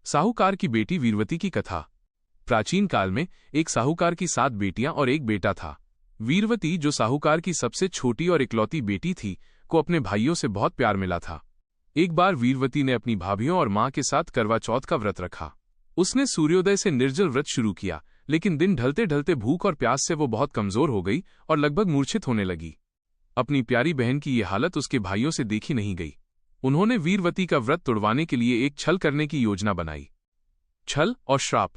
साहूकार की बेटी वीरवती की कथा। प्राचीन काल में एक साहूकार की 7 बेटियां और एक बेटा था। वीरवती, जो साहूकार की सबसे छोटी और इकलौती बेटी थी, को अपने भाइयों से बहुत प्यार मिला था। एक बार वीरवती ने अपनी भाभियों और मां के साथ करवा चौथ का व्रत रखा। उसने सूर्योदय से निर्जल व्रत शुरू किया, लेकिन दिन ढलते ढलते भूख और प्यास से वो बहुत कमजोर हो गई और लगभग मूर्छित होने लगी। अपनी प्यारी बहन की ये हालत उसके भाइयों से देखी नहीं गई। उन्होंने वीरवती का व्रत तोड़वाने के लिए एक छल करने की योजना बनाई। छल और श्राप।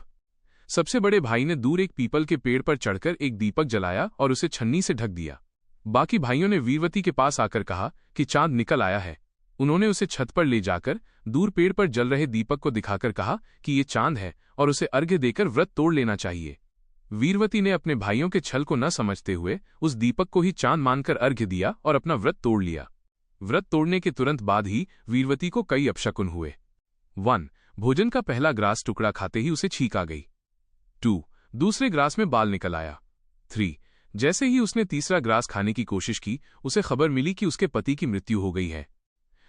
सबसे बड़े भाई ने दूर एक पीपल के पेड़ पर चढ़कर एक दीपक जलाया और उसे छन्नी से ढक दिया। बाकी भाइयों ने वीरवती के पास आकर कहा कि चांद निकल आया है। उन्होंने उसे छत पर ले जाकर दूर पेड़ पर जल रहे दीपक को दिखाकर कहा कि ये चांद है और उसे अर्घ्य देकर व्रत तोड़ लेना चाहिए। वीरवती ने अपने भाइयों के छल को न समझते हुए उस दीपक को ही चांद मानकर अर्घ्य दिया और अपना व्रत तोड़ लिया। व्रत तोड़ने के तुरंत बाद ही वीरवती को कई अपशकुन हुए। 1. भोजन का पहला ग्रास टुकड़ा खाते ही उसे छींक आ गई। 2. दूसरे ग्रास में बाल निकल आया। 3. जैसे ही उसने तीसरा ग्रास खाने की कोशिश की, उसे खबर मिली कि उसके पति की मृत्यु हो गई है।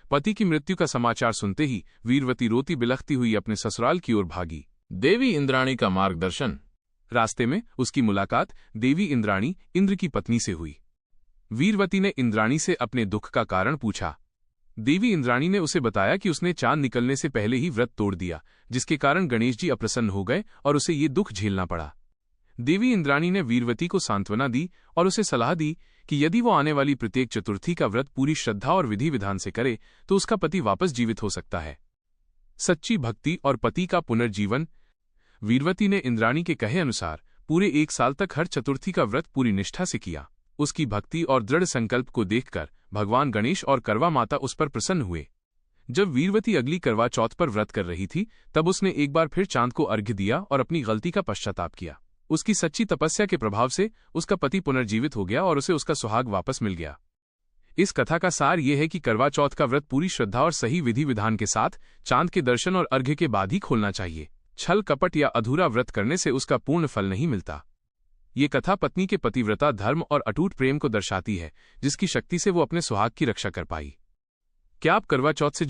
पति की मृत्यु का समाचार सुनते ही वीरवती रोती बिलखती हुई अपने ससुराल की ओर भागी। देवी इंद्राणी का मार्गदर्शन। रास्ते में उसकी मुलाकात देवी इंद्राणी, इंद्र की पत्नी से हुई। वीरवती ने इंद्राणी से अपने दुख का कारण पूछा। देवी इंद्राणी ने उसे बताया कि उसने चांद निकलने से पहले ही व्रत तोड़ दिया, जिसके कारण गणेश जी अप्रसन्न हो गए और उसे ये दुख झेलना पड़ा। देवी इंद्राणी ने वीरवती को सांत्वना दी और उसे सलाह दी कि यदि वो आने वाली प्रत्येक चतुर्थी का व्रत पूरी श्रद्धा और विधि विधान से करे तो उसका पति वापस जीवित हो सकता है। सच्ची भक्ति और पति का पुनर्जीवन। वीरवती ने इंद्राणी के कहे अनुसार पूरे 1 साल तक हर चतुर्थी का व्रत पूरी निष्ठा से किया। उसकी भक्ति और दृढ़ संकल्प को देखकर भगवान गणेश और करवा माता उस पर प्रसन्न हुए। जब वीरवती अगली करवा चौथ पर व्रत कर रही थी, तब उसने एक बार फिर चांद को अर्घ्य दिया और अपनी गलती का पश्चाताप किया। उसकी सच्ची तपस्या के प्रभाव से उसका पति पुनर्जीवित हो गया और उसे उसका सुहाग वापस मिल गया। इस कथा का सार यह है कि करवा चौथ का व्रत पूरी श्रद्धा और सही विधि विधान के साथ चांद के दर्शन और अर्घ्य के बाद ही खोलना चाहिए। छल कपट या अधूरा व्रत करने से उसका पूर्ण फल नहीं मिलता। ये कथा पत्नी के पतिव्रता धर्म और अटूट प्रेम को दर्शाती है, जिसकी शक्ति से वो अपने सुहाग की रक्षा कर पाई। क्या आप करवा चौथ से